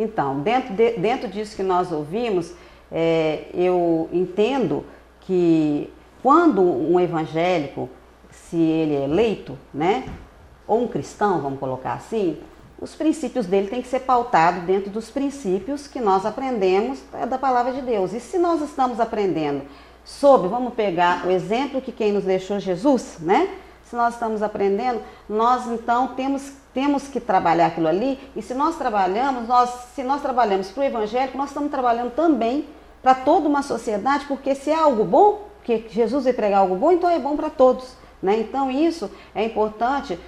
Então, dentro disso que nós ouvimos, eu entendo que quando um evangélico, se ele é eleito, né, ou um cristão, vamos colocar assim, os princípios dele têm que ser pautados dentro dos princípios que nós aprendemos da palavra de Deus. E se nós estamos aprendendo sobre, vamos pegar o exemplo que quem nos deixou, Jesus, né? Se nós estamos aprendendo, nós então temos que trabalhar aquilo ali. E se nós trabalhamos, se nós trabalhamos para o evangélico, nós estamos trabalhando também para toda uma sociedade, porque se é algo bom, porque Jesus vai pregar algo bom, então é bom para todos, né? Então isso é importante.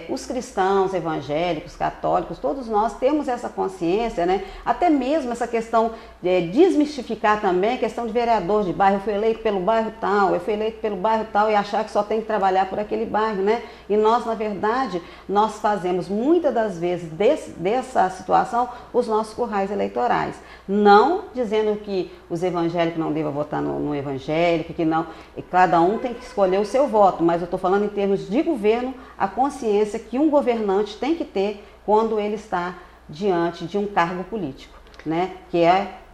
Os cristãos, evangélicos, católicos, todos nós temos essa consciência, né? Até mesmo essa questão de desmistificar também a questão de vereador de bairro. Eu fui eleito pelo bairro tal, eu fui eleito pelo bairro tal, e achar que só tem que trabalhar por aquele bairro, né? E nós, na verdade, nós fazemos muitas das vezes dessa situação os nossos currais eleitorais. Não dizendo que os evangélicos não devam votar no evangélico, que não, cada um tem que escolher o seu voto, mas eu estou falando em termos de governo, a consciência que um governante tem que ter quando ele está diante de um cargo político, né?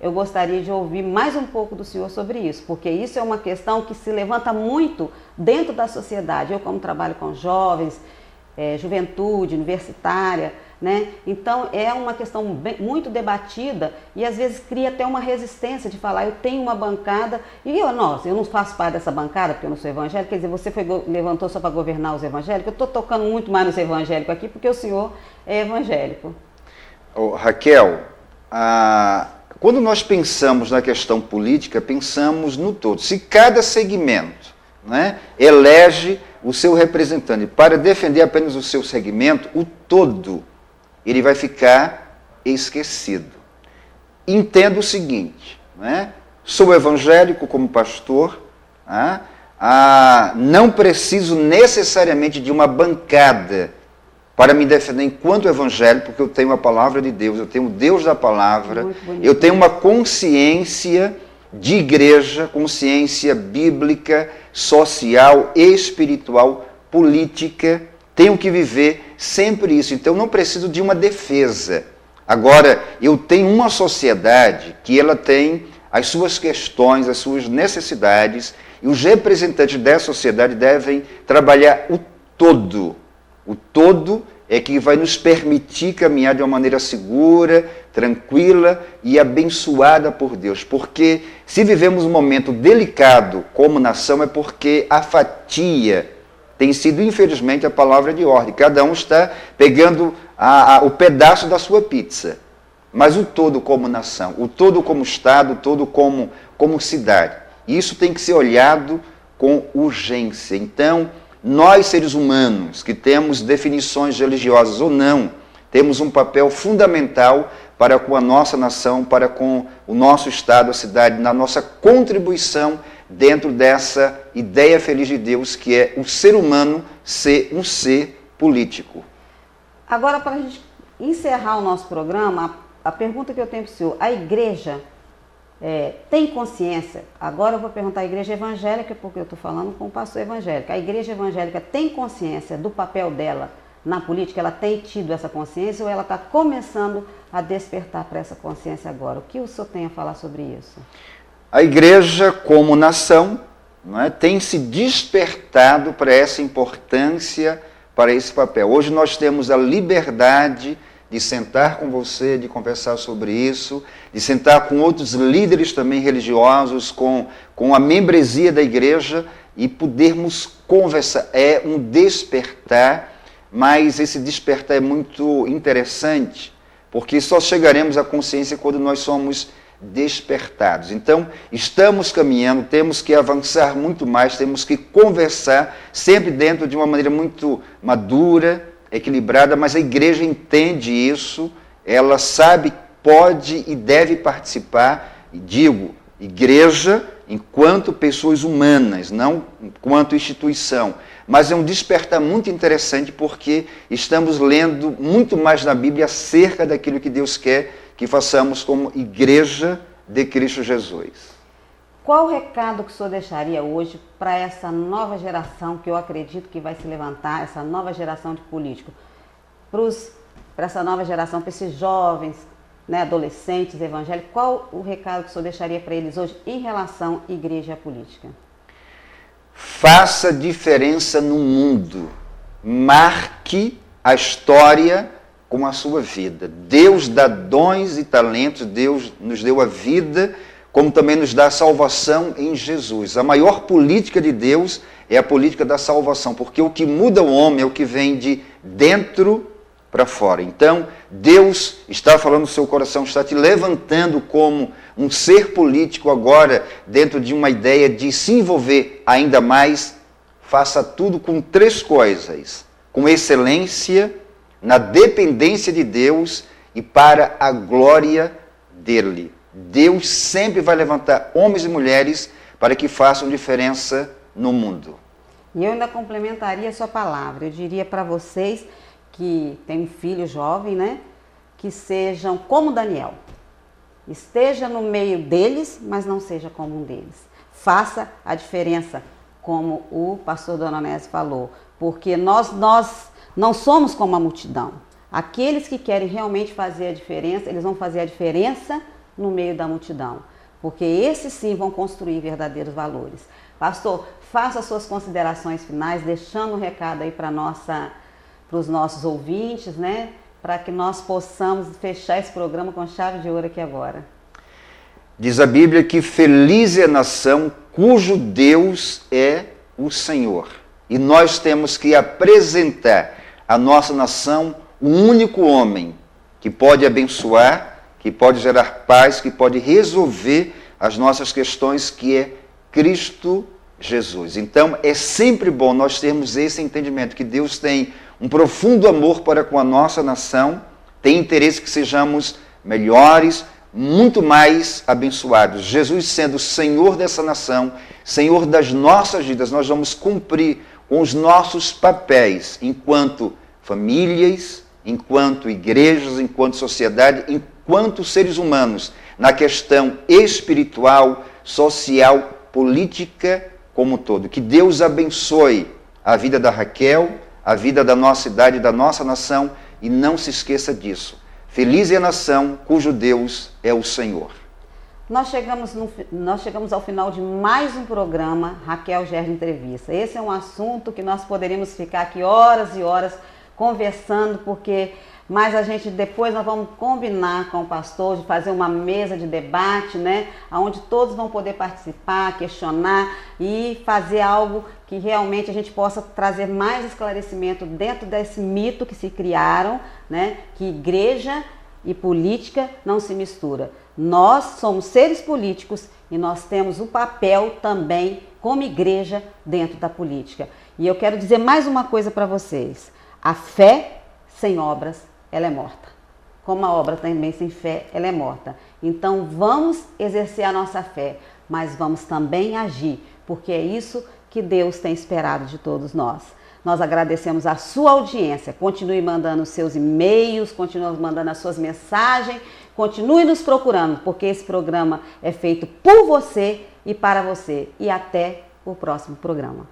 Eu gostaria de ouvir mais um pouco do senhor sobre isso, porque isso é uma questão que se levanta muito dentro da sociedade. Eu, como trabalho com jovens, juventude universitária, né? Então é uma questão muito debatida e às vezes cria até uma resistência de falar, eu tenho uma bancada e eu não faço parte dessa bancada porque eu não sou evangélico. Quer dizer, você levantou só para governar os evangélicos. Eu estou tocando muito mais nos evangélicos aqui porque o senhor é evangélico. Raquel, quando nós pensamos na questão política, pensamos no todo. Se cada segmento, né, elege o seu representante para defender apenas o seu segmento, o todo ele vai ficar esquecido. Entendo o seguinte, né? Sou evangélico como pastor, não preciso necessariamente de uma bancada para me defender enquanto evangélico, porque eu tenho a palavra de Deus, eu tenho o Deus da palavra, eu tenho uma consciência de igreja, consciência bíblica, social, espiritual, política. Tenho que viver sempre isso, então não preciso de uma defesa. Agora, eu tenho uma sociedade que ela tem as suas questões, as suas necessidades, e os representantes dessa sociedade devem trabalhar o todo. O todo é que vai nos permitir caminhar de uma maneira segura, tranquila e abençoada por Deus. Porque se vivemos um momento delicado como nação, é porque a fatia tem sido, infelizmente, a palavra de ordem. Cada um está pegando o pedaço da sua pizza. Mas o todo como nação, o todo como Estado, o todo como cidade. Isso tem que ser olhado com urgência. Então, nós, seres humanos, que temos definições religiosas ou não, temos um papel fundamental para com a nossa nação, para com o nosso Estado, a cidade, na nossa contribuição dentro dessa ideia feliz de Deus, que é o ser humano ser um ser político. Agora, para a gente encerrar o nosso programa, a pergunta que eu tenho para o senhor, a igreja tem consciência? Agora eu vou perguntar à igreja evangélica, porque eu estou falando com o pastor evangélico. A igreja evangélica tem consciência do papel dela na política? Ela tem tido essa consciência ou ela está começando a despertar para essa consciência agora? O que o senhor tem a falar sobre isso? A igreja, como nação, tem se despertado para essa importância, para esse papel. Hoje nós temos a liberdade de sentar com você, de conversar sobre isso, de sentar com outros líderes também religiosos, com a membresia da igreja e podermos conversar. É um despertar, mas esse despertar é muito interessante, porque só chegaremos à consciência quando nós somos despertados. Então, estamos caminhando, temos que avançar muito mais, temos que conversar, sempre dentro de uma maneira muito madura, equilibrada, mas a igreja entende isso, ela sabe, pode e deve participar, e digo, igreja enquanto pessoas humanas, não enquanto instituição, mas é um despertar muito interessante porque estamos lendo muito mais na Bíblia acerca daquilo que Deus quer que façamos como igreja de Cristo Jesus. Qual o recado que o senhor deixaria hoje para essa nova geração que eu acredito que vai se levantar, essa nova geração de políticos? Para essa nova geração, para esses jovens, né, adolescentes evangélicos, qual o recado que o senhor deixaria para eles hoje em relação à igreja e à política? Faça diferença no mundo. Marque a história com a sua vida. Deus dá dons e talentos, Deus nos deu a vida, como também nos dá a salvação em Jesus. A maior política de Deus é a política da salvação, porque o que muda o homem é o que vem de dentro para fora. Então, Deus está falando no seu coração, está te levantando como um ser político agora, dentro de uma ideia de se envolver ainda mais. Faça tudo com 3 coisas: com excelência, na dependência de Deus e para a glória dele. Deus sempre vai levantar homens e mulheres para que façam diferença no mundo. E eu ainda complementaria a sua palavra. Eu diria para vocês que tem um filho jovem, né? Que sejam como Daniel. Esteja no meio deles, mas não seja como um deles. Faça a diferença, como o pastor Dona Onésio falou. Porque nós não somos como a multidão. Aqueles que querem realmente fazer a diferença, eles vão fazer a diferença no meio da multidão. Porque esses sim vão construir verdadeiros valores. Pastor, faça as suas considerações finais, deixando um recado aí para os nossos ouvintes, né? Para que nós possamos fechar esse programa com chave de ouro aqui agora. Diz a Bíblia que feliz é a nação cujo Deus é o Senhor. E nós temos que apresentar à nossa nação um único homem que pode abençoar, que pode gerar paz, que pode resolver as nossas questões, que é Cristo Jesus. Então, é sempre bom nós termos esse entendimento, que Deus tem um profundo amor para com a nossa nação, tem interesse que sejamos melhores, muito mais abençoados. Jesus sendo o Senhor dessa nação, Senhor das nossas vidas, nós vamos cumprir com os nossos papéis enquanto famílias, enquanto igrejas, enquanto sociedade, enquanto seres humanos, na questão espiritual, social, política como um todo. Que Deus abençoe a vida da Raquel, a vida da nossa cidade, da nossa nação, e não se esqueça disso. Feliz é a nação cujo Deus é o Senhor. Nós chegamos ao final de mais um programa Raquel Gerda Entrevista. Esse é um assunto que nós poderíamos ficar aqui horas e horas conversando, mas a gente depois nós vamos combinar com o pastor de fazer uma mesa de debate, né? Onde todos vão poder participar, questionar e fazer algo que realmente a gente possa trazer mais esclarecimento dentro desse mito que se criaram, né? Que igreja e política não se mistura. Nós somos seres políticos e nós temos o papel também como igreja dentro da política. E eu quero dizer mais uma coisa para vocês. A fé sem obras, ela é morta. Como a obra também sem fé, ela é morta. Então vamos exercer a nossa fé, mas vamos também agir, porque é isso que Deus tem esperado de todos nós. Nós agradecemos a sua audiência. Continue mandando os seus e-mails, continue mandando as suas mensagens, continue nos procurando, porque esse programa é feito por você e para você. E até o próximo programa.